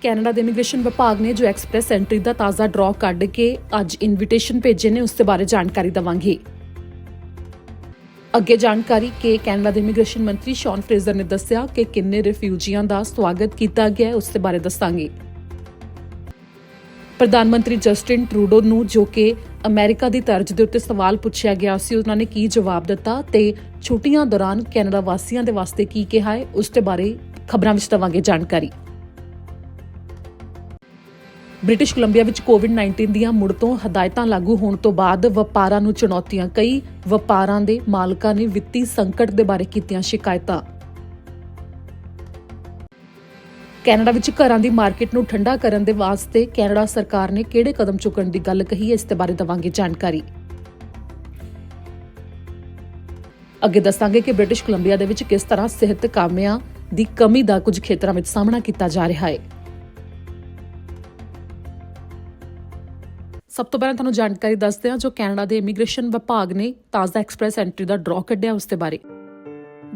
Canada ਦੇ immigration ਵਿਭਾਗ ਨੇ ਜੋ ਐਕਸਪ੍ਰੈਸ ਐਂਟਰੀ ਦਾ ਤਾਜ਼ਾ ਡਰਾਅ ਕੱਢ ਕੇ ਅੱਜ ਇਨਵੀਟੇਸ਼ਨ ਭੇਜੇ ਨੇ, ਉਸ ਦੇ ਬਾਰੇ ਜਾਣਕਾਰੀ ਦੇਵਾਂਗੇ। ਅੱਗੇ ਜਾਣਕਾਰੀ ਕਿ ਕੈਨੇਡਾ ਦੇ ਇਮੀਗ੍ਰੇਸ਼ਨ ਮੰਤਰੀ ਸ਼ੌਨ ਫਰੇਜ਼ਰ ਨੇ ਦੱਸਿਆ ਕਿ ਕਿੰਨੇ ਰਿਫਿਊਜੀਆਂ ਦਾ ਸਵਾਗਤ ਕੀਤਾ ਗਿਆ ਹੈ, ਉਸ ਦੇ ਬਾਰੇ ਦੱਸਾਂਗੇ। ਪ੍ਰਧਾਨ ਮੰਤਰੀ ਜਸਟਿਨ ਟਰੂਡੋ ਨੂੰ ਜੋ ਕਿ ਅਮਰੀਕਾ ਦੀ ਤਰਜ਼ ਦੇ ਉੱਤੇ ਸਵਾਲ ਪੁੱਛਿਆ ਗਿਆ ਸੀ, ਉਹਨਾਂ ਨੇ ਕੀ ਜਵਾਬ ਦਿੱਤਾ ਤੇ ਛੁੱਟੀਆਂ ਦੌਰਾਨ ਕੈਨੇਡਾ ਵਾਸੀਆਂ ਦੇ ਵਾਸਤੇ ਕੀ ਕਿਹਾ ਹੈ, ਉਸ ਦੇ ਬਾਰੇ ਖਬਰਾਂ ਵਿੱਚ ਦੇਵਾਂਗੇ ਜਾਣਕਾਰੀ। ਬ੍ਰਿਟਿਸ਼ ਕੋਲੰਬੀਆ ਵਿੱਚ ਕੋਵਿਡ-19 ਦੀਆਂ ਮੁੜ ਤੋਂ ਹਦਾਇਤਾਂ ਲਾਗੂ ਹੋਣ ਤੋਂ ਬਾਅਦ ਵਪਾਰਾਂ ਨੂੰ ਚੁਣੌਤੀਆਂ। ਕਈ ਵਪਾਰਾਂ ਦੇ ਮਾਲਕਾਂ ਨੇ ਵਿੱਤੀ ਸੰਕਟ ਦੇ ਬਾਰੇ ਕੀਤੀਆਂ ਸ਼ਿਕਾਇਤਾਂ। ਕੈਨੇਡਾ ਵਿੱਚ ਘਰਾਂ ਦੀ ਮਾਰਕੀਟ ਨੂੰ ਠੰਡਾ ਕਰਨ ਦੇ ਵਾਸਤੇ ਕੈਨੇਡਾ ਸਰਕਾਰ ਨੇ ਕਿਹੜੇ ਕਦਮ ਚੁੱਕਣ ਦੀ ਗੱਲ ਕਹੀ ਹੈ, ਇਸ ਦੇ ਬਾਰੇ ਦੇਵਾਂਗੇ ਜਾਣਕਾਰੀ। ਅੱਗੇ ਦੱਸਾਂਗੇ ਕਿ ਬ੍ਰਿਟਿਸ਼ ਕੋਲੰਬੀਆ ਦੇ ਵਿੱਚ ਕਿਸ ਤਰ੍ਹਾਂ ਸਿਹਤ ਕਾਮਿਆਂ ਦੀ ਕਮੀ ਦਾ ਕੁਝ ਖੇਤਰਾਂ ਵਿੱਚ ਸਾਹਮਣਾ ਕੀਤਾ ਜਾ ਰਿਹਾ ਹੈ। ਸਭ ਤੋਂ ਪਹਿਲਾਂ ਤੁਹਾਨੂੰ ਜਾਣਕਾਰੀ ਦੱਸਦੇ ਹਾਂ ਜੋ ਕੈਨੇਡਾ ਦੇ ਇਮੀਗ੍ਰੇਸ਼ਨ ਵਿਭਾਗ ਨੇ ਤਾਜ਼ਾ ਐਕਸਪ੍ਰੈਸ ਐਂਟਰੀ ਦਾ ਡਰਾਅ ਕੱਢਿਆ, ਉਸ ਦੇ ਬਾਰੇ।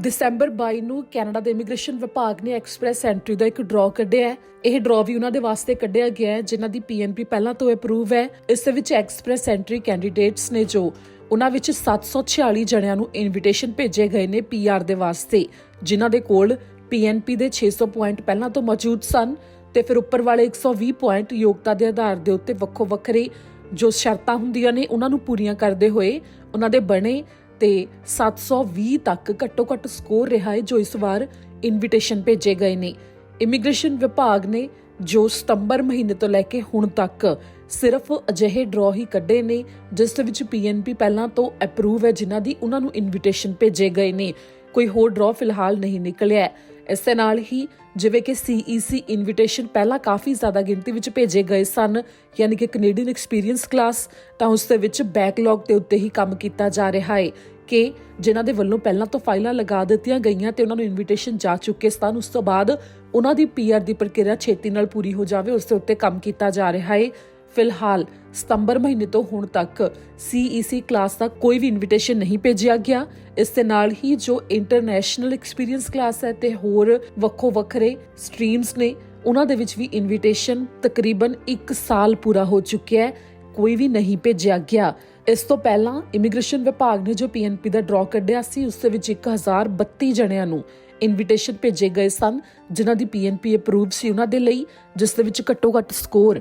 ਦਸੰਬਰ 22 ਨੂੰ ਕੈਨੇਡਾ ਦੇ ਇਮੀਗ੍ਰੇਸ਼ਨ ਵਿਭਾਗ ਨੇ ਐਕਸਪ੍ਰੈਸ ਐਂਟਰੀ ਦਾ ਇੱਕ ਡਰਾਅ ਕੱਢਿਆ ਹੈ। ਇਹ ਡਰਾਅ ਵੀ ਉਹਨਾਂ ਦੇ ਵਾਸਤੇ ਕੱਢਿਆ ਗਿਆ ਹੈ ਜਿਨ੍ਹਾਂ ਦੀ PNP ਪਹਿਲਾਂ ਤੋਂ ਅਪਰੂਵ ਹੈ। ਇਸ ਦੇ ਵਿੱਚ ਐਕਸਪ੍ਰੈਸ ਐਂਟਰੀ ਕੈਂਡੀਡੇਟਸ ਨੇ ਜੋ ਉਹਨਾਂ ਵਿੱਚ 746 ਜਣਿਆਂ ਨੂੰ ਇਨਵੀਟੇਸ਼ਨ ਭੇਜੇ ਗਏ ਨੇ PR ਦੇ ਵਾਸਤੇ, ਜਿਨ੍ਹਾਂ ਦੇ ਕੋਲ PNP ਦੇ 600 ਪੁਆਇੰਟ ਪਹਿਲਾਂ ਤੋਂ ਮੌਜੂਦ ਸਨ ਤੇ ਫਿਰ ਉੱਪਰ ਵਾਲੇ 120 ਪੁਆਇੰਟ ਯੋਗਤਾ ਦੇ ਆਧਾਰ ਦੇ ਉੱਤੇ ਵੱਖੋ ਵੱਖਰੇ ਜੋ ਸ਼ਰਤਾਂ ਹੁੰਦੀਆਂ ਨੇ ਉਹਨਾਂ ਨੂੰ ਪੂਰੀਆਂ ਕਰਦੇ ਹੋਏ ਉਹਨਾਂ ਦੇ ਬਣੇ ਤੇ 720 ਤੱਕ ਘੱਟੋ ਘੱਟ ਸਕੋਰ ਰਿਹਾ ਹੈ ਜੋ ਇਸ ਵਾਰ ਇਨਵੀਟੇਸ਼ਨ ਭੇਜੇ ਗਏ ਨੇ। ਇਮੀਗ੍ਰੇਸ਼ਨ ਵਿਭਾਗ ਨੇ ਜੋ ਸਤੰਬਰ ਮਹੀਨੇ ਤੋਂ ਲੈ ਕੇ ਹੁਣ ਤੱਕ ਸਿਰਫ ਅਜਿਹੇ ਡਰਾਅ ਹੀ ਕੱਢੇ ਨੇ ਜਿਸ ਦੇ ਵਿੱਚ PNP ਪਹਿਲਾਂ ਤੋਂ ਅਪਰੂਵ ਹੈ, ਜਿਨ੍ਹਾਂ ਦੀ ਉਹਨਾਂ ਨੂੰ ਇਨਵੀਟੇਸ਼ਨ ਭੇਜੇ ਗਏ ਨੇ। ਕੋਈ ਹੋਰ ਡਰਾਅ ਫਿਲਹਾਲ ਨਹੀਂ ਨਿਕਲਿਆ। ਇਸ ਦੇ ਨਾਲ ਹੀ ਜਿਵੇਂ ਕਿ CEC ਇਨਵੀਟੇਸ਼ਨ ਪਹਿਲਾਂ ਕਾਫੀ ਜ਼ਿਆਦਾ ਗਿਣਤੀ ਵਿੱਚ ਭੇਜੇ ਗਏ ਸਨ, ਯਾਨੀ ਕਿ ਕੈਨੇਡੀਅਨ ਐਕਸਪੀਰੀਅੰਸ ਕਲਾਸ, ਤਾਂ ਉਸ ਦੇ ਵਿੱਚ ਬੈਕਲੌਗ ਦੇ ਉੱਤੇ ਹੀ ਕੰਮ ਕੀਤਾ ਜਾ ਰਿਹਾ ਹੈ ਕਿ ਜਿਨ੍ਹਾਂ ਦੇ ਵੱਲੋਂ ਪਹਿਲਾਂ ਤੋਂ ਫਾਈਲਾਂ ਲਗਾ ਦਿੱਤੀਆਂ ਗਈਆਂ ਤੇ ਉਹਨਾਂ ਨੂੰ ਇਨਵੀਟੇਸ਼ਨ ਜਾ ਚੁੱਕੇ ਸਨ, ਉਸ ਤੋਂ ਬਾਅਦ ਉਹਨਾਂ ਦੀ PR ਦੀ ਪ੍ਰਕਿਰਿਆ ਛੇਤੀ ਨਾਲ ਪੂਰੀ ਹੋ ਜਾਵੇ, ਉਸ ਦੇ ਉੱਤੇ ਕੰਮ ਕੀਤਾ ਜਾ ਰਿਹਾ ਹੈ। ਫਿਲਹਾਲ ਸਤੰਬਰ ਮਹੀਨੇ ਤੋਂ ਹੁਣ ਤੱਕ CEC ਕਲਾਸ ਦਾ ਕੋਈ ਵੀ ਇਨਵੀਟੇਸ਼ਨ ਨਹੀਂ ਭੇਜਿਆ ਗਿਆ। ਇਸ ਦੇ ਨਾਲ ਹੀ ਜੋ ਇੰਟਰਨੈਸ਼ਨਲ ਐਕਸਪੀਰੀਅੰਸ ਕਲਾਸ ਹੈ ਤੇ ਹੋਰ ਵੱਖੋ ਵੱਖਰੇ ਸਟਰੀਮਸ ਨੇ, ਉਹਨਾਂ ਦੇ ਵਿੱਚ ਵੀ ਇਨਵੀਟੇਸ਼ਨ ਤਕਰੀਬਨ 1 ਸਾਲ ਪੂਰਾ ਹੋ ਚੁੱਕਿਆ ਹੈ, ਕੋਈ ਵੀ ਨਹੀਂ ਭੇਜਿਆ ਗਿਆ। ਇਸ ਤੋਂ ਪਹਿਲਾਂ ਇਮੀਗ੍ਰੇਸ਼ਨ ਵਿਭਾਗ ਨੇ ਜੋ PNP ਦਾ ਡਰਾਅ ਕੱਢਿਆ ਸੀ, ਉਸ ਦੇ ਵਿੱਚ 1032 ਜਣਿਆਂ ਨੂੰ ਇਨਵੀਟੇਸ਼ਨ ਭੇਜੇ ਗਏ ਸਨ ਜਿਨ੍ਹਾਂ ਦੀ PNP ਅਪਰੂਵ ਸੀ ਉਹਨਾਂ ਦੇ ਲਈ, ਜਿਸ ਦੇ ਵਿੱਚ ਘੱਟੋ ਘੱਟ ਸਕੋਰ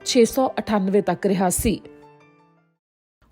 698 ਤੱਕ ਰਿਹਾ ਸੀ।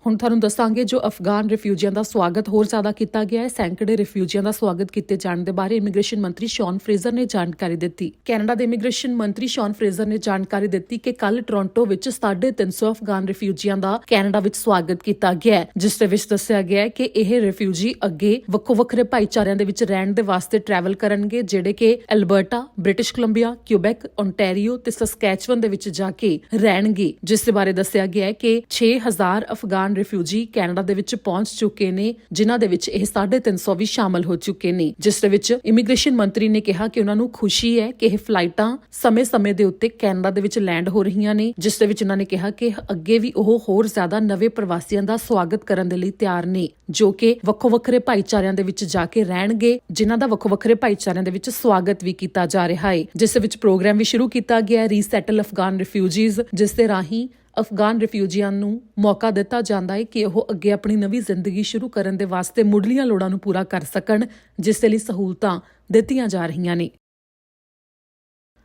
ਹੁਣ ਤੁਹਾਨੂੰ ਦੱਸਾਂਗੇ ਜੋ ਅਫਗਾਨ ਰਿਫਿਊਜੀਆਂ ਦਾ ਸਵਾਗਤ ਹੋਰ ਜ਼ਿਆਦਾ ਕੀਤਾ ਗਿਆ ਹੈ। ਸੈਂਕੜੇ ਰਿਫਿਊਜੀਆਂ ਦਾ ਸਵਾਗਤ ਕੀਤੇ ਜਾਣ ਦੇ ਬਾਰੇ ਇਮੀਗ੍ਰੇਸ਼ਨ ਮੰਤਰੀ ਸ਼ੌਨ ਫਰੇਜ਼ਰ ਨੇ ਜਾਣਕਾਰੀ ਦਿੱਤੀ। ਕੈਨੇਡਾ ਦੇ ਇਮੀਗ੍ਰੇਸ਼ਨ ਮੰਤਰੀ ਸ਼ੌਨ ਫਰੇਜ਼ਰ ਨੇ ਜਾਣਕਾਰੀ ਦਿੱਤੀ ਕਿ ਕੱਲ ਟੋਰਾਂਟੋ ਵਿੱਚ 350 ਅਫਗਾਨ ਰਿਫਿਊਜੀਆਂ ਦਾ ਕੈਨੇਡਾ ਵਿੱਚ ਸਵਾਗਤ ਕੀਤਾ ਗਿਆ ਹੈ, ਜਿਸ ਦੇ ਵਿੱਚ ਦੱਸਿਆ ਗਿਆ ਹੈ ਕਿ ਇਹ ਰਿਫਿਊਜੀ ਅੱਗੇ ਵੱਖੋ ਵੱਖਰੇ ਭਾਈਚਾਰਿਆਂ ਦੇ ਵਿੱਚ ਰਹਿਣ ਦੇ ਵਾਸਤੇ ਟਰੈਵਲ ਕਰਨਗੇ, ਜਿਹੜੇ ਕਿ Alberta, British Columbia, Quebec, Ontario ਤੇ ਸਸਕੈਚੁਅਨ ਦੇ ਵਿੱਚ ਜਾ ਕੇ ਰਹਿਣਗੇ, ਜਿਸ ਦੇ ਬਾਰੇ ਦੱਸਿਆ ਗਿਆ ਹੈ ਕਿ 6000 ਅਫਗਾਨ ਰਿਫਿਊਜੀ ਕੈਨੇਡਾ ਦੇ ਵਿੱਚ ਪਹੁੰਚ ਚੁੱਕੇ ਨੇ, ਜਿਨ੍ਹਾਂ ਦੇ ਵਿੱਚ ਇਹ 350 ਵੀ ਸ਼ਾਮਲ ਹੋ ਚੁੱਕੇ ਨੇ। ਜਿਸ ਦੇ ਵਿੱਚ ਇਮੀਗ੍ਰੇਸ਼ਨ ਮੰਤਰੀ ਨੇ ਕਿਹਾ ਕਿ ਉਹਨਾਂ ਨੂੰ ਖੁਸ਼ੀ ਹੈ ਕਿ ਇਹ ਫਲਾਈਟਾਂ ਸਮੇਂ-ਸਮੇਂ ਦੇ ਉੱਤੇ ਕੈਨੇਡਾ ਦੇ ਵਿੱਚ ਲੈਂਡ ਹੋ ਰਹੀਆਂ ਨੇ, ਜਿਸ ਦੇ ਵਿੱਚ ਉਹਨਾਂ ਨੇ ਕਿਹਾ ਕਿ ਅੱਗੇ ਵੀ ਉਹ ਹੋਰ ਜ਼ਿਆਦਾ ਨਵੇਂ ਪ੍ਰਵਾਸੀਆਂ ਦਾ ਸਵਾਗਤ ਕਰਨ ਦੇ ਲਈ ਤਿਆਰ ਨੇ, ਜੋ ਕਿ ਵੱਖੋ ਵੱਖਰੇ ਭਾਈਚਾਰਿਆਂ ਦੇ ਵਿੱਚ ਜਾ ਕੇ ਰਹਿਣਗੇ, ਜਿਨ੍ਹਾਂ ਦਾ ਵੱਖੋ ਵੱਖਰੇ ਭਾਈਚਾਰਿਆਂ ਦੇ ਵਿੱਚ ਸਵਾਗਤ ਵੀ ਕੀਤਾ ਜਾ ਰਿਹਾ ਹੈ। ਜਿਸ ਦੇ ਵਿੱਚ ਪ੍ਰੋਗਰਾਮ ਵੀ ਸ਼ੁਰੂ ਕੀਤਾ ਗਿਆ ਰੀਸੈਟਲ ਅਫਗਾਨ ਰਿਫਿਊਜੀਜ਼, ਜਿਸ ਦੇ ਰਾਹੀਂ ਅਫਗਾਨ ਰਿਫਿਊਜੀਆਂ ਨੂੰ ਮੌਕਾ ਦਿੱਤਾ ਜਾਂਦਾ ਹੈ ਕਿ ਉਹ ਅੱਗੇ ਆਪਣੀ ਨਵੀਂ ਜ਼ਿੰਦਗੀ ਸ਼ੁਰੂ ਕਰਨ ਦੇ ਵਾਸਤੇ ਮੁੱਢਲੀਆਂ ਲੋੜਾਂ ਨੂੰ ਪੂਰਾ ਕਰ ਸਕਣ, ਜਿਸ ਦੇ ਲਈ ਸਹੂਲਤਾਂ ਦਿੱਤੀਆਂ ਜਾ ਰਹੀਆਂ ਨੇ।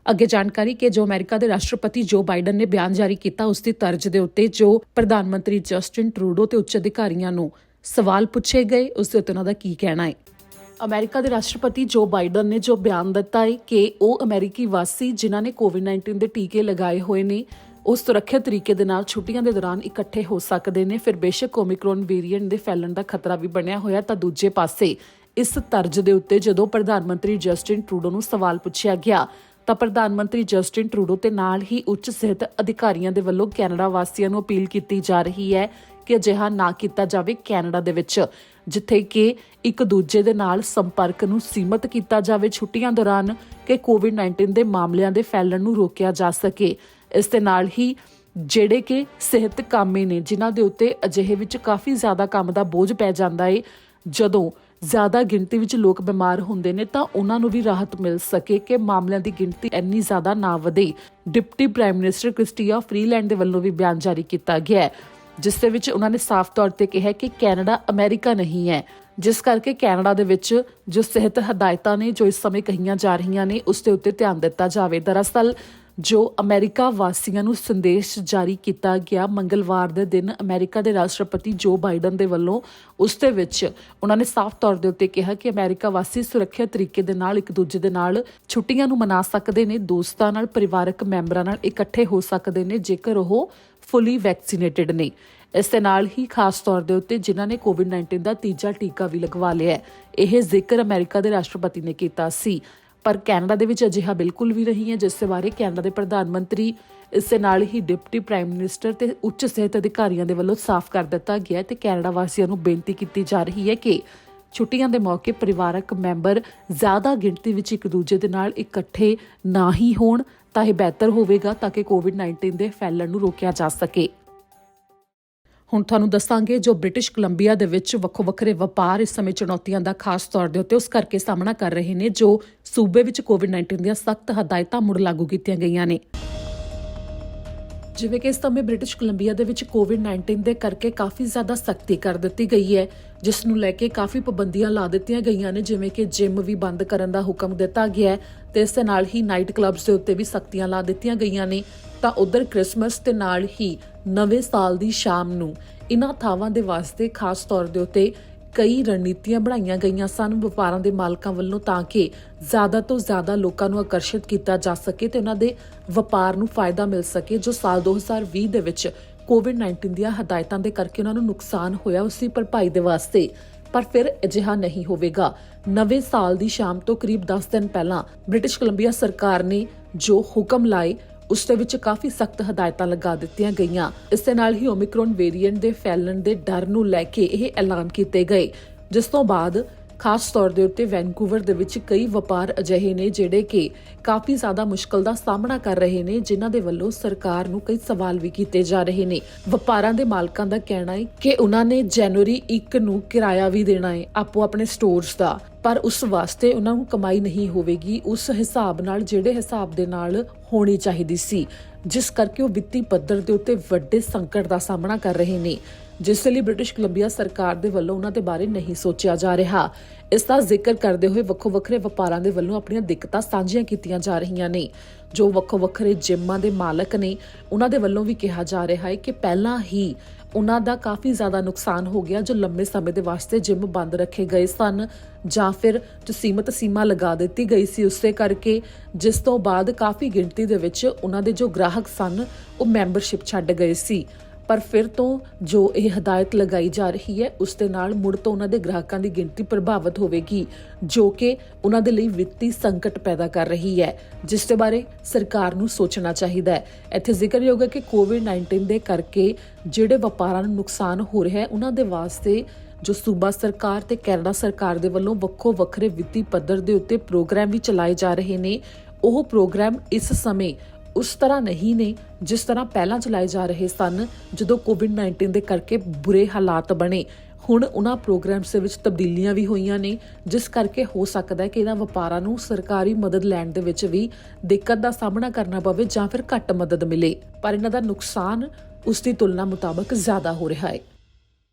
ਅੱਗੇ ਜਾਣਕਾਰੀ ਕਿ ਜੋ ਅਮਰੀਕਾ ਦੇ ਰਾਸ਼ਟਰਪਤੀ ਜੋ ਬਾਈਡਨ ਨੇ ਬਿਆਨ ਜਾਰੀ ਕੀਤਾ, ਉਸ ਦੀ ਤਰਜ਼ ਦੇ ਉੱਤੇ ਜੋ ਪ੍ਰਧਾਨ ਮੰਤਰੀ ਜਸਟਿਨ ਟਰੂਡੋ ਤੇ ਉੱਚ ਅਧਿਕਾਰੀਆਂ ਨੂੰ ਸਵਾਲ ਪੁੱਛੇ ਗਏ, ਉਸ ਦੇ ਉੱਤੇ ਉਹਨਾਂ ਦਾ ਕੀ ਕਹਿਣਾ ਹੈ। ਅਮਰੀਕਾ ਦੇ ਰਾਸ਼ਟਰਪਤੀ ਜੋ ਬਾਈਡਨ ਨੇ ਜੋ ਬਿਆਨ ਦਿੱਤਾ ਹੈ ਕਿ ਉਹ ਅਮਰੀਕੀ ਵਾਸੀ ਜਿਨ੍ਹਾਂ ਨੇ ਕੋਵਿਡ-19 ਦੇ ਟੀਕੇ ਲਗਾਏ ਹੋਏ ਨੇ, ਉਹ ਸੁਰੱਖਿਅਤ ਤਰੀਕੇ ਦੇ ਨਾਲ ਛੁੱਟੀਆਂ ਦੇ ਦੌਰਾਨ ਇਕੱਠੇ ਹੋ ਸਕਦੇ ਨੇ। ਫਿਰ ਬੇਸ਼ੱਕ ਓਮਿਕਰੋਨ ਵੇਰੀਐਂਟ ਦੇ ਫੈਲਣ ਦਾ ਖਤਰਾ ਵੀ ਬਣਿਆ ਹੋਇਆ, ਤਾਂ ਦੂਜੇ ਪਾਸੇ ਇਸ ਤਰਜ਼ ਦੇ ਉੱਤੇ ਜਦੋਂ ਪ੍ਰਧਾਨ ਮੰਤਰੀ ਜਸਟਿਨ ਟਰੂਡੋ ਨੂੰ ਸਵਾਲ ਪੁੱਛਿਆ ਗਿਆ ਤਾਂ ਪ੍ਰਧਾਨ ਮੰਤਰੀ ਜਸਟਿਨ ਟਰੂਡੋ ਤੇ ਨਾਲ ਹੀ ਉੱਚ ਸਿਹਤ ਅਧਿਕਾਰੀਆਂ ਦੇ ਵੱਲੋਂ ਕੈਨੇਡਾ ਵਾਸੀਆਂ ਨੂੰ ਅਪੀਲ ਕੀਤੀ ਜਾ ਰਹੀ ਹੈ ਕਿ ਅਜਿਹਾ ਨਾ ਕੀਤਾ ਜਾਵੇ ਕੈਨੇਡਾ ਦੇ ਵਿੱਚ, ਜਿੱਥੇ ਕਿ ਇੱਕ ਦੂਜੇ ਦੇ ਨਾਲ ਸੰਪਰਕ ਨੂੰ ਸੀਮਤ ਕੀਤਾ ਜਾਵੇ ਛੁੱਟੀਆਂ ਦੌਰਾਨ ਕਿ ਕੋਵਿਡ-19 ਦੇ ਮਾਮਲਿਆਂ ਦੇ ਫੈਲਣ ਨੂੰ ਰੋਕਿਆ ਜਾ ਸਕੇ। ਇਸ ਦੇ ਨਾਲ ਹੀ ਜਿਹੜੇ ਕਿ ਸਿਹਤ ਕਾਮੇ ਨੇ, ਜਿਨ੍ਹਾਂ ਦੇ ਉੱਤੇ ਅਜਿਹੇ ਵਿੱਚ ਕਾਫੀ ਜ਼ਿਆਦਾ ਕੰਮ ਦਾ ਬੋਝ ਪੈ ਜਾਂਦਾ ਹੈ, ਜਦੋਂ ਜ਼ਿਆਦਾ ਗਿਣਤੀ ਵਿੱਚ ਲੋਕ ਬਿਮਾਰ ਹੁੰਦੇ ਨੇ ਤਾਂ ਉਹਨਾਂ ਨੂੰ ਵੀ ਰਾਹਤ ਮਿਲ ਸਕੇ ਕਿ ਮਾਮਲਿਆਂ ਦੀ ਗਿਣਤੀ ਇੰਨੀ ਜ਼ਿਆਦਾ ਨਾ ਵਧੇ। Deputy prime minister Christy Freeland ਦੇ ਵੱਲੋਂ ਵੀ ਬਿਆਨ ਜਾਰੀ ਕੀਤਾ ਗਿਆ ਹੈ, ਜਿਸ ਦੇ ਵਿੱਚ ਉਹਨਾਂ ਨੇ ਸਾਫ਼ ਤੌਰ ਤੇ ਕਿਹਾ ਕਿ ਕੈਨੇਡਾ ਅਮਰੀਕਾ ਨਹੀਂ ਹੈ, ਜਿਸ ਕਰਕੇ ਕੈਨੇਡਾ ਦੇ ਵਿੱਚ ਜੋ ਸਿਹਤ ਹਦਾਇਤਾਂ ਨੇ ਜੋ ਇਸ ਸਮੇਂ ਕਹੀਆਂ ਜਾ ਰਹੀਆਂ ਨੇ ਉਸ ਦੇ ਉੱਤੇ ਧਿਆਨ ਦਿੱਤਾ ਜਾਵੇ। ਦਰਅਸਲ ਜੋ ਅਮਰੀਕਾ ਵਾਸੀਆਂ ਨੂੰ ਸੰਦੇਸ਼ ਜਾਰੀ ਕੀਤਾ ਗਿਆ ਮੰਗਲਵਾਰ ਦੇ ਦਿਨ ਅਮਰੀਕਾ ਦੇ ਰਾਸ਼ਟਰਪਤੀ ਜੋ ਬਾਈਡਨ ਦੇ ਵੱਲੋਂ, ਉਸ ਦੇ ਵਿੱਚ ਉਹਨਾਂ ਨੇ ਸਾਫ਼ ਤੌਰ ਦੇ ਉੱਤੇ ਕਿਹਾ ਕਿ ਅਮਰੀਕਾ ਵਾਸੀ ਸੁਰੱਖਿਅਤ ਤਰੀਕੇ ਦੇ ਨਾਲ ਇੱਕ ਦੂਜੇ ਦੇ ਨਾਲ ਛੁੱਟੀਆਂ ਨੂੰ ਮਨਾ ਸਕਦੇ ਨੇ, ਦੋਸਤਾਂ ਨਾਲ, ਪਰਿਵਾਰਕ ਮੈਂਬਰਾਂ ਨਾਲ ਇਕੱਠੇ ਹੋ ਸਕਦੇ ਨੇ ਜੇਕਰ ਉਹ ਫੁੱਲੀ ਵੈਕਸੀਨੇਟਿਡ ਨੇ। ਇਸ ਦੇ ਨਾਲ ਹੀ ਖਾਸ ਤੌਰ ਦੇ ਉੱਤੇ ਜਿਨ੍ਹਾਂ ਨੇ ਕੋਵਿਡ-19 ਦਾ ਤੀਜਾ ਟੀਕਾ ਵੀ ਲਗਵਾ ਲਿਆ ਹੈ, ਇਹ ਜ਼ਿਕਰ ਅਮਰੀਕਾ ਦੇ ਰਾਸ਼ਟਰਪਤੀ ਨੇ ਕੀਤਾ ਸੀ। ਪਰ ਕੈਨੇਡਾ ਦੇ ਵਿੱਚ ਅਜਿਹਾ ਬਿਲਕੁਲ ਵੀ ਨਹੀਂ ਹੈ, ਜਿਸ ਦੇ ਬਾਰੇ ਕੈਨੇਡਾ ਦੇ ਪ੍ਰਧਾਨ ਮੰਤਰੀ, ਇਸ ਦੇ ਨਾਲ ਹੀ ਡਿਪਟੀ ਪ੍ਰਾਈਮ ਮਿਨਿਸਟਰ ਤੇ ਉੱਚ ਸਿਹਤ ਅਧਿਕਾਰੀਆਂ ਦੇ ਵੱਲੋਂ ਸਾਫ਼ ਕਰ ਦਿੱਤਾ ਗਿਆ ਤੇ ਕੈਨੇਡਾ ਵਾਸੀਆਂ ਨੂੰ ਬੇਨਤੀ ਕੀਤੀ ਜਾ ਰਹੀ ਹੈ ਕਿ ਛੁੱਟੀਆਂ ਦੇ ਮੌਕੇ ਪਰਿਵਾਰਕ ਮੈਂਬਰ ਜ਼ਿਆਦਾ ਗਿਣਤੀ ਵਿੱਚ ਇੱਕ ਦੂਜੇ ਦੇ ਨਾਲ ਇਕੱਠੇ ਨਾ ਹੀ ਹੋਣ ਤਾਂ ਇਹ ਬਿਹਤਰ ਹੋਵੇਗਾ ਤਾਂ ਕਿ ਕੋਵਿਡ-19 ਦੇ ਫੈਲਣ ਨੂੰ ਰੋਕਿਆ ਜਾ ਸਕੇ। ਹੁਣ ਤੁਹਾਨੂੰ ਦੱਸਾਂਗੇ ਜੋ ਬ੍ਰਿਟਿਸ਼ ਕੋਲੰਬੀਆ ਦੇ ਵਿੱਚ ਵੱਖੋ ਵੱਖਰੇ ਵਪਾਰ ਇਸ ਸਮੇਂ ਚੁਣੌਤੀਆਂ ਦਾ ਖਾਸ ਤੌਰ ਦੇ ਉੱਤੇ ਉਸ ਕਰਕੇ ਸਾਹਮਣਾ ਕਰ ਰਹੇ ਨੇ ਜੋ ਸੂਬੇ ਵਿੱਚ ਕੋਵਿਡ-19 ਦੀਆਂ ਸਖਤ ਹਦਾਇਤਾਂ ਮੁੜ ਲਾਗੂ ਕੀਤੀਆਂ ਗਈਆਂ ਨੇ। ਜਿਵੇਂ ਕਿ ਇਸ ਸਮੇਂ ਬ੍ਰਿਟਿਸ਼ ਕੋਲੰਬੀਆ ਦੇ ਵਿੱਚ ਕੋਵਿਡ-19 ਦੇ ਕਰਕੇ ਕਾਫੀ ਜ਼ਿਆਦਾ ਸਖਤੀ ਕਰ ਦਿੱਤੀ ਗਈ ਹੈ, ਜਿਸ ਨੂੰ ਲੈ ਕੇ ਕਾਫੀ ਪਾਬੰਦੀਆਂ ਲਾ ਦਿੱਤੀਆਂ ਗਈਆਂ ਨੇ, ਜਿਵੇਂ ਕਿ ਜਿਮ ਵੀ ਬੰਦ ਕਰਨ ਦਾ ਹੁਕਮ ਦਿੱਤਾ ਗਿਆ ਹੈ ਤੇ ਇਸ ਦੇ ਨਾਲ ਹੀ ਨਾਈਟ ਕਲੱਬਸ ਦੇ ਉੱਤੇ ਵੀ ਸਖਤੀਆਂ ਲਾ ਦਿੱਤੀਆਂ ਗਈਆਂ ਨੇ। ਤਾਂ ਉਧਰ ਕ੍ਰਿਸਮਸ ਤੇ ਨਾਲ ਹੀ ਨਵੇਂ ਸਾਲ ਦੀ ਸ਼ਾਮ ਨੂੰ ਇਹਨਾਂ ਥਾਵਾਂ ਦੇ ਵਾਸਤੇ ਖਾਸ ਤੌਰ ਦੇ ਉੱਤੇ ਕਈ ਰਣਨੀਤੀਆਂ ਬਣਾਈਆਂ ਗਈਆਂ ਸਨ ਵਪਾਰਾਂ ਦੇ ਮਾਲਕਾਂ ਵੱਲੋਂ ਤਾਂ ਕਿ ਜ਼ਿਆਦਾ ਤੋਂ ਜ਼ਿਆਦਾ ਲੋਕਾਂ ਨੂੰ ਆਕਰਸ਼ਿਤ ਕੀਤਾ ਜਾ ਸਕੇ ਤੇ ਉਹਨਾਂ ਦੇ ਵਪਾਰ ਨੂੰ ਫਾਇਦਾ ਮਿਲ ਸਕੇ। ਜੋ ਸਾਲ 2020 ਦੇ ਵਿੱਚ ਕੋਵਿਡ-19 ਦੀਆਂ ਹਦਾਇਤਾਂ ਦੇ ਕਰਕੇ ਉਹਨਾਂ ਨੂੰ ਨੁਕਸਾਨ ਹੋਇਆ ਉਸਦੀ ਭਰਪਾਈ ਦੇ ਵਾਸਤੇ, ਪਰ ਫਿਰ ਅਜਿਹਾ ਨਹੀਂ ਹੋਵੇਗਾ। ਨਵੇਂ ਸਾਲ ਦੀ ਸ਼ਾਮ ਤੋਂ ਕਰੀਬ 10 ਦਿਨ ਪਹਿਲਾਂ ਬ੍ਰਿਟਿਸ਼ ਕੋਲੰਬੀਆ ਸਰਕਾਰ ਨੇ ਜੋ ਹੁਕਮ ਲਾਏ ਉਸ ਦੇ ਵਿੱਚ ਕਾਫੀ ਸਖਤ ਹਦਾਇਤਾਂ ਲਗਾ ਦਿੱਤੀਆਂ ਗਈਆਂ। ਇਸ ਦੇ ਨਾਲ ਹੀ ਓਮਿਕਰੋਨ ਵੇਰੀਐਂਟ ਦੇ ਫੈਲਣ ਦੇ ਡਰ ਨੂੰ ਲੈ ਕੇ ਇਹ ਐਲਾਨ ਕੀਤੇ ਗਏ, ਜਿਸ ਤੋਂ ਬਾਅਦ ਖਾਸ ਤੌਰ ਦੇ ਉੱਤੇ ਵੈਨਕੂਵਰ ਦੇ ਵਿੱਚ ਕਈ ਵਪਾਰ ਅਜਿਹੇ ਨੇ ਜਿਹੜੇ ਕਿ ਕਾਫੀ ਜ਼ਿਆਦਾ ਮੁਸ਼ਕਲ ਦਾ ਸਾਹਮਣਾ ਕਰ ਰਹੇ ਨੇ, ਜਿਨ੍ਹਾਂ ਦੇ ਵੱਲੋਂ ਸਰਕਾਰ ਨੂੰ ਕਈ ਸਵਾਲ ਵੀ ਕੀਤੇ ਜਾ ਰਹੇ ਨੇ। ਵਪਾਰਾਂ ਦੇ ਮਾਲਕਾਂ ਦਾ ਕਹਿਣਾ ਹੈ ਕਿ ਉਹਨਾਂ ਨੇ ਜਨਵਰੀ 1 ਨੂੰ ਕਿਰਾਇਆ ਵੀ ਦੇਣਾ ਹੈ ਆਪੋ ਆਪਣੇ ਸਟੋਰਸ ਦਾ, ਪਰ ਉਸ ਵਾਸਤੇ ਉਹਨਾਂ ਨੂੰ ਕਮਾਈ ਨਹੀਂ ਹੋਵੇਗੀ ਉਸ ਹਿਸਾਬ ਨਾਲ ਜਿਹੜੇ ਹਿਸਾਬ ਦੇ ਨਾਲ ਹੋਣੀ ਚਾਹੀਦੀ ਸੀ, ਜਿਸ ਕਰਕੇ ਉਹ ਵਿੱਤੀ ਪੱਧਰ ਦੇ ਉੱਤੇ ਵੱਡੇ ਸੰਕਟ ਦਾ ਸਾਹਮਣਾ ਕਰ ਰਹੇ ਨੇ, ਜਿਸ ਲਈ ਬ੍ਰਿਟਿਸ਼ ਕੋਲੰਬੀਆ ਸਰਕਾਰ ਦੇ ਵੱਲੋਂ ਉਹਨਾਂ ਦੇ ਬਾਰੇ ਨਹੀਂ ਸੋਚਿਆ ਜਾ ਰਿਹਾ। ਇਸ ਦਾ ਜ਼ਿਕਰ ਕਰਦੇ ਹੋਏ ਵੱਖੋ ਵੱਖਰੇ ਵਪਾਰਾਂ ਦੇ ਵੱਲੋਂ ਆਪਣੀਆਂ ਦਿੱਕਤਾਂ ਸਾਂਝੀਆਂ ਕੀਤੀਆਂ ਜਾ ਰਹੀਆਂ ਨੇ। ਜੋ ਵੱਖੋ ਵੱਖਰੇ ਜਿੰਮਾਂ ਦੇ ਮਾਲਕ ਨੇ ਉਹਨਾਂ ਦੇ ਵੱਲੋਂ ਵੀ ਕਿਹਾ ਜਾ ਰਿਹਾ ਹੈ ਕਿ ਪਹਿਲਾਂ ਹੀ ਉਹਨਾਂ ਦਾ ਕਾਫੀ ਜ਼ਿਆਦਾ ਨੁਕਸਾਨ ਹੋ ਗਿਆ ਜੋ ਲੰਬੇ ਸਮੇਂ ਦੇ ਵਾਸਤੇ ਜਿੰਮ ਬੰਦ ਰੱਖੇ ਗਏ ਸਨ ਜਾਂ ਫਿਰ ਜੋ ਸੀਮਤ ਸੀਮਾ ਲਗਾ ਦਿੱਤੀ ਗਈ ਸੀ ਉਸੇ ਕਰਕੇ, ਜਿਸ ਤੋਂ ਬਾਅਦ ਕਾਫੀ ਗਿਣਤੀ ਦੇ ਵਿੱਚ ਉਹਨਾਂ ਦੇ ਜੋ ਗ੍ਰਾਹਕ ਸਨ ਉਹ ਮੈਂਬਰਸ਼ਿਪ ਛੱਡ ਗਏ ਸੀ। ਪਰ ਫਿਰ ਤੋਂ ਜੋ ਇਹ ਹਦਾਇਤ ਲਗਾਈ ਜਾ ਰਹੀ ਹੈ ਉਸ ਦੇ ਨਾਲ ਮੁੜ ਤੋਂ ਉਹਨਾਂ ਦੇ ਗ੍ਰਾਹਕਾਂ ਦੀ ਗਿਣਤੀ ਪ੍ਰਭਾਵਿਤ ਹੋਵੇਗੀ, ਜੋ ਕਿ ਉਹਨਾਂ ਦੇ ਲਈ ਵਿੱਤੀ ਸੰਕਟ ਪੈਦਾ ਕਰ ਰਹੀ ਹੈ, ਜਿਸ ਦੇ ਬਾਰੇ ਸਰਕਾਰ ਨੂੰ ਸੋਚਣਾ ਚਾਹੀਦਾ ਹੈ। ਇੱਥੇ ਜ਼ਿਕਰਯੋਗ ਹੈ ਕਿ ਕੋਵਿਡ-19 ਦੇ ਕਰਕੇ ਜਿਹੜੇ ਵਪਾਰਾਂ ਨੂੰ ਨੁਕਸਾਨ ਹੋ ਰਿਹਾ ਹੈ ਉਹਨਾਂ ਦੇ ਵਾਸਤੇ ਜੋ ਸੂਬਾ ਸਰਕਾਰ ਤੇ ਕੈਨੇਡਾ ਸਰਕਾਰ ਦੇ ਵੱਲੋਂ ਵੱਖੋ ਵੱਖਰੇ ਵਿੱਤੀ ਪੱਧਰ ਦੇ ਉੱਤੇ ਪ੍ਰੋਗਰਾਮ ਵੀ ਚਲਾਏ ਜਾ ਰਹੇ ਨੇ। ਉਹ ਪ੍ਰੋਗਰਾਮ ਇਸ ਸਮੇਂ ਉਸ ਤਰ੍ਹਾਂ ਨਹੀਂ ਨੇ ਜਿਸ ਤਰ੍ਹਾਂ ਪਹਿਲਾਂ ਚਲਾਏ ਜਾ ਰਹੇ ਸਨ ਜਦੋਂ ਕੋਵਿਡ-19 ਦੇ ਕਰਕੇ ਬੁਰੇ ਹਾਲਾਤ ਬਣੇ। ਹੁਣ ਉਹਨਾਂ ਪ੍ਰੋਗਰਾਮਸ ਦੇ ਵਿੱਚ ਤਬਦੀਲੀਆਂ ਵੀ ਹੋਈਆਂ ਨੇ, ਜਿਸ ਕਰਕੇ ਹੋ ਸਕਦਾ ਹੈ ਕਿ ਇਹਨਾਂ ਵਪਾਰਾਂ ਨੂੰ ਸਰਕਾਰੀ ਮਦਦ ਲੈਣ ਦੇ ਵਿੱਚ ਵੀ ਦਿੱਕਤ ਦਾ ਸਾਹਮਣਾ ਕਰਨਾ ਪਵੇ ਜਾਂ ਫਿਰ ਘੱਟ ਮਦਦ ਮਿਲੇ, ਪਰ ਇਹਨਾਂ ਦਾ ਨੁਕਸਾਨ ਉਸ ਦੀ ਤੁਲਨਾ ਮੁਤਾਬਕ ਜ਼ਿਆਦਾ ਹੋ ਰਿਹਾ ਹੈ।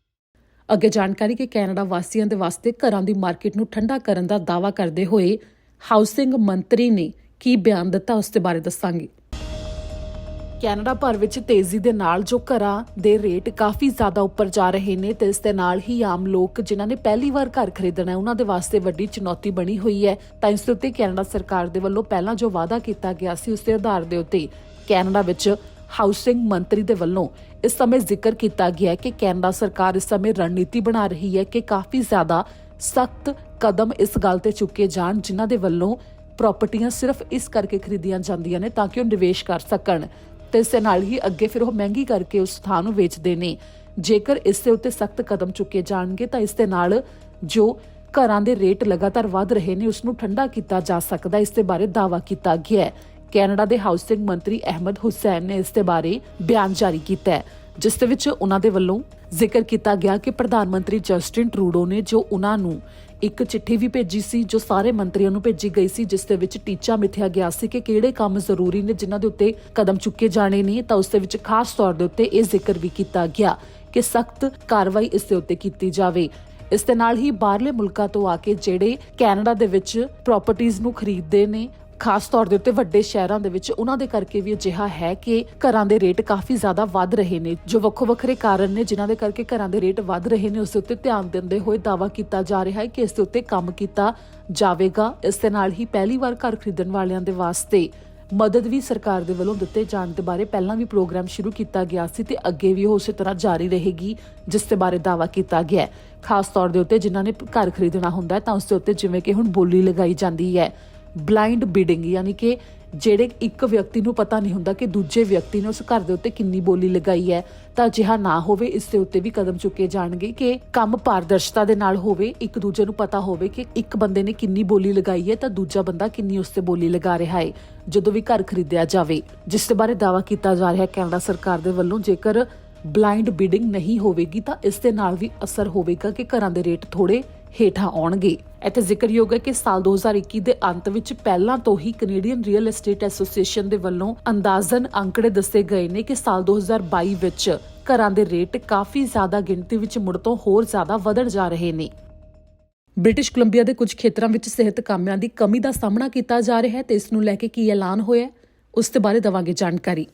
ਅੱਗੇ ਜਾਣਕਾਰੀ ਕਿ ਕੈਨੇਡਾ ਵਾਸੀਆਂ ਦੇ ਵਾਸਤੇ ਘਰਾਂ ਦੀ ਮਾਰਕੀਟ ਨੂੰ ਠੰਡਾ ਕਰਨ ਦਾ ਦਾਅਵਾ ਕਰਦੇ ਹੋਏ ਹਾਊਸਿੰਗ ਮੰਤਰੀ ਨੇ ਕੀ ਬਿਆਨ ਦਿੱਤਾ ਉਸ ਦੇ ਬਾਰੇ ਦੱਸਾਂਗੇ। ਕੈਨੇਡਾ ਭਰ ਵਿੱਚ ਤੇਜ਼ੀ ਦੇ ਨਾਲ ਜੋ ਘਰਾਂ ਦੇ ਰੇਟ ਕਾਫੀ ਜ਼ਿਆਦਾ ਉੱਪਰ ਜਾ ਰਹੇ ਨੇ ਤੇ ਇਸ ਦੇ ਨਾਲ ਹੀ ਆਮ ਲੋਕ ਜਿਨ੍ਹਾਂ ਨੇ ਪਹਿਲੀ ਵਾਰ ਘਰ ਖਰੀਦਣਾ ਹੈ ਉਹਨਾਂ ਦੇ ਵਾਸਤੇ ਵੱਡੀ ਚੁਣੌਤੀ ਬਣੀ ਹੋਈ ਹੈ। ਤਾਂ ਇਸ ਉੱਤੇ ਕੈਨੇਡਾ ਸਰਕਾਰ ਦੇ ਵੱਲੋਂ ਪਹਿਲਾਂ ਜੋ ਵਾਅਦਾ ਕੀਤਾ ਗਿਆ ਸੀ ਉਸ ਦੇ ਆਧਾਰ ਦੇ ਉੱਤੇ ਕੈਨੇਡਾ ਵਿੱਚ ਹਾਊਸਿੰਗ ਮੰਤਰੀ ਦੇ ਵੱਲੋਂ ਇਸ ਸਮੇਂ ਜ਼ਿਕਰ ਕੀਤਾ ਗਿਆ ਹੈ ਕਿ ਕੈਨੇਡਾ ਸਰਕਾਰ ਇਸ ਸਮੇਂ ਰਣਨੀਤੀ ਬਣਾ ਰਹੀ ਹੈ ਕਿ ਕਾਫੀ ਜ਼ਿਆਦਾ ਸਖਤ ਕਦਮ ਇਸ ਗੱਲ ਤੇ ਚੁੱਕੇ ਜਾਣ ਜਿਨ੍ਹਾਂ ਦੇ ਵੱਲੋਂ ਪ੍ਰਾਪਰਟੀਆਂ ਸਿਰਫ ਇਸ ਕਰਕੇ ਖਰੀਦੀਆਂ ਜਾਂਦੀਆਂ ਨੇ ਤਾਂ ਕਿ ਉਹ ਨਿਵੇਸ਼ ਕਰ ਸਕਣ ਤੇ ਇਸ ਦੇ ਨਾਲ ਹੀ ਅੱਗੇ ਫਿਰ ਉਹ ਮਹਿੰਗੀ ਕਰਕੇ ਉਸ ਥਾਂ ਨੂੰ ਵੇਚਦੇ ਨੇ। ਜੇਕਰ ਇਸ ਦੇ ਉੱਤੇ ਸਖਤ ਕਦਮ ਚੁੱਕੇ ਜਾਣਗੇ ਤਾਂ ਇਸ ਦੇ ਨਾਲ ਜੋ ਘਰਾਂ ਦੇ ਰੇਟ ਲਗਾਤਾਰ ਵਧ ਰਹੇ ਨੇ ਉਸ ਨੂੰ ਠੰਡਾ ਕੀਤਾ ਜਾ ਸਕਦਾ, ਇਸ ਦੇ ਬਾਰੇ ਦਾਅਵਾ ਕੀਤਾ ਗਿਆ ਹੈ। ਕੈਨੇਡਾ ਦੇ ਹਾਊਸਿੰਗ ਮੰਤਰੀ ਅਹਿਮਦ ਹੁਸੈਨ ਨੇ ਇਸ ਦੇ ਬਾਰੇ ਬਿਆਨ ਜਾਰੀ ਕੀਤਾ ਹੈ, ਜਿਸ ਦੇ ਵਿੱਚ ਉਹਨਾਂ ਦੇ ਵੱਲੋਂ ਜ਼ਿਕਰ ਕੀਤਾ ਗਿਆ ਕਿ ਪ੍ਰਧਾਨ ਮੰਤਰੀ ਜਸਟਿਨ ਟਰੂਡੋ ਨੇ ਜੋ ਉਹਨਾਂ ਨੂੰ ਇੱਕ ਚਿੱਠੀ ਵੀ ਭੇਜੀ ਸੀ ਜੋ ਸਾਰੇ ਮੰਤਰੀਆਂ ਨੂੰ ਭੇਜੀ ਗਈ ਸੀ, ਜਿਸ ਦੇ ਵਿੱਚ ਟੀਚਾ ਮਿਥਿਆ ਗਿਆ ਸੀ ਕਿ ਕਿਹੜੇ ਕੰਮ ਜ਼ਰੂਰੀ ਨੇ ਜਿਨ੍ਹਾਂ ਦੇ ਉੱਤੇ ਕਦਮ ਚੁੱਕੇ ਜਾਣੇ ਨੇ। ਤਾਂ ਉਸ ਦੇ ਵਿੱਚ ਖਾਸ ਤੌਰ ਦੇ ਉੱਤੇ ਇਹ ਜ਼ਿਕਰ ਵੀ ਕੀਤਾ ਗਿਆ ਕਿ ਸਖਤ ਕਾਰਵਾਈ ਇਸ ਦੇ ਉੱਤੇ ਕੀਤੀ ਜਾਵੇ। ਇਸ ਦੇ ਨਾਲ ਹੀ ਬਾਹਰਲੇ ਮੁਲਕਾਂ ਤੋਂ ਆ ਕੇ ਜਿਹੜੇ ਕੈਨੇਡਾ ਦੇ ਵਿੱਚ ਪ੍ਰਾਪਰਟੀਆਂ ਨੂੰ ਖਰੀਦਦੇ ਨੇ, ਖਾਸ ਤੌਰ ਦੇ ਉੱਤੇ ਵੱਡੇ ਸ਼ਹਿਰਾਂ ਦੇ ਵਿੱਚ, ਉਹਨਾਂ ਦੇ ਕਰਕੇ ਵੀ ਅਜਿਹਾ ਹੈ ਕਿ ਘਰਾਂ ਦੇ ਰੇਟ ਕਾਫੀ ਜ਼ਿਆਦਾ ਵੱਧ ਰਹੇ ਨੇ। ਜੋ ਵੱਖੋ ਵੱਖਰੇ ਕਾਰਨ ਨੇ ਜਿਨ੍ਹਾਂ ਦੇ ਕਰਕੇ ਘਰਾਂ ਦੇ ਰੇਟ ਵੱਧ ਰਹੇ ਨੇ, ਉਸ ਦੇ ਉੱਤੇ ਧਿਆਨ ਦਿੰਦੇ ਹੋਏ ਦਾਅਵਾ ਕੀਤਾ ਜਾ ਰਿਹਾ ਹੈ ਕਿ ਇਸ ਦੇ ਉੱਤੇ ਕੰਮ ਕੀਤਾ ਜਾਵੇਗਾ। ਇਸ ਦੇ ਨਾਲ ਹੀ ਪਹਿਲੀ ਵਾਰ ਘਰ ਖਰੀਦਣ ਵਾਲਿਆਂ ਦੇ ਵਾਸਤੇ ਮਦਦ ਵੀ ਸਰਕਾਰ ਦੇ ਵੱਲੋਂ ਦਿੱਤੇ ਜਾਣ ਦੇ ਬਾਰੇ ਪਹਿਲਾਂ ਵੀ ਪ੍ਰੋਗਰਾਮ ਸ਼ੁਰੂ ਕੀਤਾ ਗਿਆ ਸੀ ਤੇ ਅੱਗੇ ਵੀ ਉਹ ਉਸੇ ਤਰ੍ਹਾਂ ਜਾਰੀ ਰਹੇਗੀ, ਜਿਸ ਦੇ ਬਾਰੇ ਦਾਅਵਾ ਕੀਤਾ ਗਿਆ ਹੈ। ਖਾਸ ਤੌਰ ਦੇ ਉੱਤੇ ਜਿਨ੍ਹਾਂ ਨੇ ਘਰ ਖਰੀਦਣਾ ਹੁੰਦਾ ਹੈ ਤਾਂ ਉਸ ਦੇ ਉੱਤੇ ਜਿਵੇਂ ਕਿ ਹੁਣ ਬੋਲੀ ਲਗਾਈ ਜਾਂਦੀ ਹੈ ਬਲਾਈਂਡ ਬਿਡਿੰਗ, ਯਾਨੀ ਕਿ ਜਿਹੜੇ ਇੱਕ ਵਿਅਕਤੀ ਨੂੰ ਪਤਾ ਨਹੀਂ ਹੁੰਦਾ ਕਿ ਦੂਜੇ ਵਿਅਕਤੀ ਨੇ ਉਸ ਘਰ ਦੇ ਉੱਤੇ ਕਿੰਨੀ ਬੋਲੀ ਲਗਾਈ ਹੈ, ਤਾਂ ਅਜਿਹਾ ਨਾ ਹੋਵੇ। ਇਸ ਦੇ ਉੱਤੇ ਵੀ ਕਦਮ ਚੁੱਕੇ ਜਾਣਗੇ ਕਿ ਕੰਮ ਪਾਰਦਰਸ਼ਤਾ ਦੇ ਨਾਲ ਹੋਵੇ, ਇੱਕ ਦੂਜੇ ਨੂੰ ਪਤਾ ਹੋਵੇ ਕਿ ਇੱਕ ਬੰਦੇ ਨੇ ਕਿੰਨੀ ਬੋਲੀ ਲਗਾਈ ਹੈ ਤਾਂ ਦੂਜਾ ਬੰਦਾ ਕਿੰਨੀ ਉਸ ਤੇ ਬੋਲੀ ਲਗਾ ਰਿਹਾ ਹੈ ਜਦੋਂ ਵੀ ਘਰ ਖਰੀਦਿਆ ਜਾਵੇ, ਜਿਸ ਦੇ ਬਾਰੇ ਦਾਅਵਾ ਕੀਤਾ ਜਾ ਰਿਹਾ ਹੈ ਕੈਨੇਡਾ ਸਰਕਾਰ ਦੇ ਵੱਲੋਂ। ਜੇਕਰ ਬਲਾਈਂਡ ਬਿਡਿੰਗ ਨਹੀਂ ਹੋਵੇਗੀ ਤਾਂ ਇਸ ਦੇ ਨਾਲ ਵੀ ਅਸਰ ਹੋਵੇਗਾ ਕਿ ਘਰਾਂ ਦੇ ਰੇਟ ਥੋੜੇ ਹੇਠਾਂ ਆਉਣਗੇ। ਇੱਥੇ ਜ਼ਿਕਰਯੋਗ ਹੈ ਕਿ ਸਾਲ 2021 ਦੇ ਅੰਤ ਵਿੱਚ ਪਹਿਲਾਂ ਤੋਂ ਹੀ ਕੈਨੇਡੀਅਨ ਰੀਅਲ ਏਸਟੇਟ ਐਸੋਸੀਏਸ਼ਨ ਦੇ ਵੱਲੋਂ ਅੰਦਾਜ਼ਨ ਅੰਕੜੇ ਦੱਸੇ ਗਏ ਨੇ ਕਿ ਸਾਲ 2022 ਵਿੱਚ ਘਰਾਂ ਦੇ ਰੇਟ ਕਾਫੀ ਜ਼ਿਆਦਾ ਗਿਣਤੀ ਵਿੱਚ ਮੁੜ ਤੋਂ ਹੋਰ ਜ਼ਿਆਦਾ ਵਧਣ ਜਾ ਰਹੇ ਨੇ। ਬ੍ਰਿਟਿਸ਼ ਕੋਲੰਬੀਆ ਦੇ ਕੁਝ ਖੇਤਰਾਂ ਵਿੱਚ ਸਿਹਤ ਕਾਮਿਆਂ ਦੀ ਕਮੀ ਦਾ ਸਾਹਮਣਾ ਕੀਤਾ ਜਾ ਰਿਹਾ ਹੈ ਤੇ ਇਸ ਨੂੰ ਲੈ ਕੇ ਕੀ ਐਲਾਨ ਹੋਇਆ ਉਸ ਦੇ ਬਾਰੇ ਦੇਵਾਂਗੇ ਜਾਣਕਾਰੀ।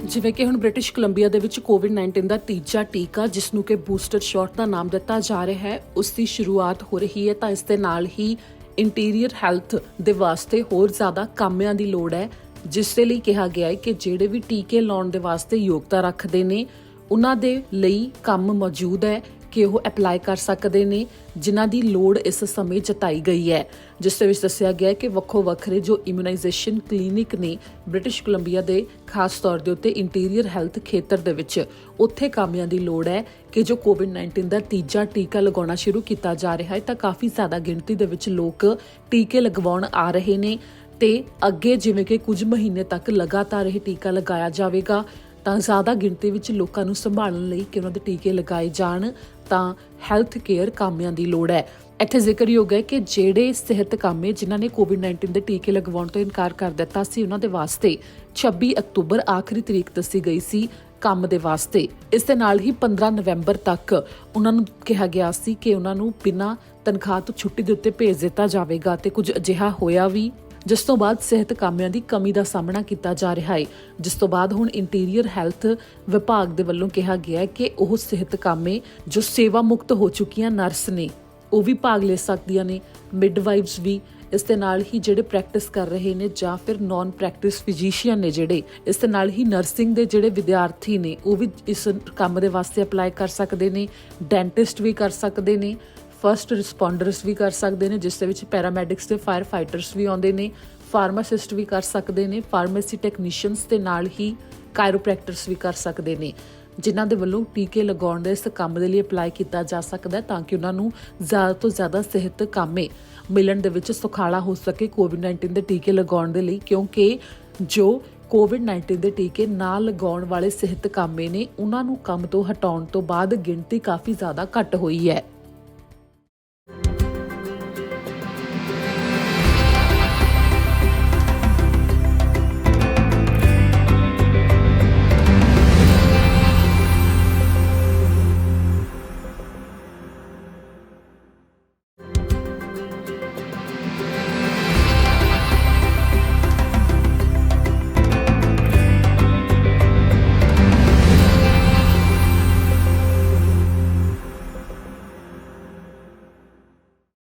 ਜਿਵੇਂ ਕਿ ਹੁਣ ਬ੍ਰਿਟਿਸ਼ ਕੋਲੰਬੀਆ ਦੇ ਵਿੱਚ ਕੋਵਿਡ-19 ਦਾ ਤੀਜਾ ਟੀਕਾ, ਜਿਸ ਨੂੰ ਕਿ ਬੂਸਟਰ ਸ਼ਾਟ ਦਾ ਨਾਮ ਦਿੱਤਾ ਜਾ ਰਿਹਾ ਹੈ, ਉਸ ਦੀ ਸ਼ੁਰੂਆਤ ਹੋ ਰਹੀ ਹੈ। ਤਾਂ ਇਸ ਦੇ ਨਾਲ ਹੀ ਇੰਟੀਰੀਅਰ ਹੈਲਥ ਦੇ ਵਾਸਤੇ ਹੋਰ ਜ਼ਿਆਦਾ ਕਾਮਿਆਂ ਦੀ ਲੋੜ ਹੈ, ਜਿਸ ਦੇ ਲਈ ਕਿਹਾ ਗਿਆ ਹੈ ਕਿ ਜਿਹੜੇ ਵੀ ਟੀਕੇ ਲਾਉਣ ਦੇ ਵਾਸਤੇ ਯੋਗਤਾ ਰੱਖਦੇ ਨੇ ਉਹਨਾਂ ਦੇ ਲਈ ਕੰਮ ਮੌਜੂਦ ਹੈ ਕਿ ਉਹ ਅਪਲਾਈ ਕਰ ਸਕਦੇ ਨੇ, ਜਿਨ੍ਹਾਂ ਦੀ ਲੋੜ ਇਸ ਸਮੇਂ ਜਤਾਈ ਗਈ ਹੈ। ਜਿਸ ਦੇ ਵਿੱਚ ਦੱਸਿਆ ਗਿਆ ਹੈ ਕਿ ਵੱਖੋ ਵੱਖਰੇ ਜੋ ਇਮਿਊਨਾਈਜੇਸ਼ਨ ਕਲੀਨਿਕ ਨੇ ਬ੍ਰਿਟਿਸ਼ ਕੋਲੰਬੀਆ ਦੇ, ਖਾਸ ਤੌਰ ਦੇ ਉੱਤੇ ਇੰਟੀਰੀਅਰ ਹੈਲਥ ਖੇਤਰ ਦੇ ਵਿੱਚ, ਉੱਥੇ ਕਾਮਿਆਂ ਦੀ ਲੋੜ ਹੈ ਕਿ ਜੋ ਕੋਵਿਡ-19 ਦਾ ਤੀਜਾ ਟੀਕਾ ਲਗਾਉਣਾ ਸ਼ੁਰੂ ਕੀਤਾ ਜਾ ਰਿਹਾ ਹੈ। ਤਾਂ ਕਾਫੀ ਜ਼ਿਆਦਾ ਗਿਣਤੀ ਦੇ ਵਿੱਚ ਲੋਕ ਟੀਕੇ ਲਗਵਾਉਣ ਆ ਰਹੇ ਨੇ ਤੇ ਅੱਗੇ ਜਿਵੇਂ ਕਿ ਕੁਝ ਮਹੀਨੇ ਤੱਕ ਲਗਾਤਾਰ ਇਹ ਟੀਕਾ ਲਗਾਇਆ ਜਾਵੇਗਾ ਤਾਂ ਜ਼ਿਆਦਾ ਗਿਣਤੀ ਵਿੱਚ ਲੋਕਾਂ ਨੂੰ ਸੰਭਾਲਣ ਲਈ ਕਿ ਉਹਨਾਂ ਦੇ ਟੀਕੇ ਲਗਾਏ ਜਾਣ ਤਾਂ ਹੈਲਥ ਕੇਅਰ ਕਾਮਿਆਂ ਦੀ ਲੋੜ ਹੈ। ਇੱਥੇ ਜ਼ਿਕਰਯੋਗ ਹੈ ਕਿ ਜਿਹੜੇ ਸਿਹਤ ਕਾਮੇ ਜਿਨ੍ਹਾਂ ਨੇ ਕੋਵਿਡ-19 ਦੇ ਟੀਕੇ ਲਗਵਾਉਣ ਤੋਂ ਇਨਕਾਰ ਕਰ ਦਿੱਤਾ ਸੀ, ਉਹਨਾਂ ਦੇ ਵਾਸਤੇ 26 ਅਕਤੂਬਰ ਆਖਰੀ ਤਰੀਕ ਦੱਸੀ ਗਈ ਸੀ ਕੰਮ ਦੇ ਵਾਸਤੇ। ਇਸ ਦੇ ਨਾਲ ਹੀ 15 ਨਵੰਬਰ ਤੱਕ ਉਹਨਾਂ ਨੂੰ ਕਿਹਾ ਗਿਆ ਸੀ ਕਿ ਉਹਨਾਂ ਨੂੰ ਬਿਨਾਂ ਤਨਖਾਹ ਤੋਂ ਛੁੱਟੀ ਦੇ ਉੱਤੇ ਭੇਜ ਦਿੱਤਾ ਜਾਵੇਗਾ ਤੇ ਕੁਝ ਅਜਿਹਾ ਹੋਇਆ ਵੀ, ਜਿਸ ਤੋਂ ਬਾਅਦ ਸਿਹਤ ਕਾਮਿਆਂ ਦੀ ਕਮੀ ਦਾ ਸਾਹਮਣਾ ਕੀਤਾ ਜਾ ਰਿਹਾ ਹੈ। ਜਿਸ ਤੋਂ ਬਾਅਦ ਹੁਣ ਇੰਟੀਰੀਅਰ ਹੈਲਥ ਵਿਭਾਗ ਦੇ ਵੱਲੋਂ ਕਿਹਾ ਗਿਆ ਹੈ ਕਿ ਉਹ ਸਿਹਤ ਕਾਮੇ ਜੋ ਸੇਵਾ ਮੁਕਤ ਹੋ ਚੁੱਕੀਆਂ ਨਰਸ ਨੇ ਉਹ ਵੀ ਭਾਗ ਲੈ ਸਕਦੀਆਂ ਨੇ, ਮਿਡਵਾਈਵਸ ਵੀ, ਇਸ ਦੇ ਨਾਲ ਹੀ ਜਿਹੜੇ ਪ੍ਰੈਕਟਿਸ ਕਰ ਰਹੇ ਨੇ ਜਾਂ ਫਿਰ ਨਾਨ ਪ੍ਰੈਕਟਿਸ ਫਿਜ਼ੀਸ਼ੀਅਨ ਨੇ ਜਿਹੜੇ, ਇਸ ਦੇ ਨਾਲ ਹੀ ਨਰਸਿੰਗ ਦੇ ਜਿਹੜੇ ਵਿਦਿਆਰਥੀ ਨੇ ਉਹ ਵੀ ਇਸ ਕੰਮ ਦੇ ਵਾਸਤੇ ਅਪਲਾਈ ਕਰ ਸਕਦੇ ਨੇ, ਡੈਂਟਿਸਟ ਵੀ ਕਰ ਸਕਦੇ ਨੇ, ਫਸਟ ਰਿਸਪੌਂਡਰਸ ਵੀ ਕਰ ਸਕਦੇ ਨੇ, ਜਿਸ ਦੇ ਵਿੱਚ ਪੈਰਾਮੈਡਿਕਸ ਤੇ ਫਾਇਰ ਫਾਈਟਰਸ ਵੀ ਆਉਂਦੇ ਨੇ, ਫਾਰਮਾਸਿਸਟ ਵੀ ਕਰ ਸਕਦੇ ਨੇ, ਫਾਰਮੇਸੀ ਟੈਕਨੀਸ਼ੀਅਨਸ ਦੇ ਨਾਲ ਹੀ ਕਾਇਰੋਪ੍ਰੈਕਟਰਸ ਵੀ ਕਰ ਸਕਦੇ ਨੇ, ਜਿਨ੍ਹਾਂ ਦੇ ਵੱਲੋਂ ਟੀਕੇ ਲਗਾਉਣ ਦੇ ਇਸ ਕੰਮ ਦੇ ਲਈ ਅਪਲਾਈ ਕੀਤਾ ਜਾ ਸਕਦਾ ਹੈ ਤਾਂ ਕਿ ਉਹਨਾਂ ਨੂੰ ਜ਼ਿਆਦਾ ਤੋਂ ਜ਼ਿਆਦਾ ਸਿਹਤ ਕਾਮੇ ਮਿਲਣ ਦੇ ਵਿੱਚ ਸੁਖਾਲਾ ਹੋ ਸਕੇ ਕੋਵਿਡ-19 ਦੇ ਟੀਕੇ ਲਗਾਉਣ ਦੇ ਲਈ। ਕਿਉਂਕਿ ਜੋ ਕੋਵਿਡ-19 ਦੇ ਟੀਕੇ ਨਾ ਲਗਾਉਣ ਵਾਲੇ ਸਿਹਤ ਕਾਮੇ ਨੇ ਉਹਨਾਂ ਨੂੰ ਕੰਮ ਤੋਂ ਹਟਾਉਣ ਤੋਂ ਬਾਅਦ ਗਿਣਤੀ ਕਾਫੀ ਜ਼ਿਆਦਾ ਘੱਟ ਹੋਈ ਹੈ।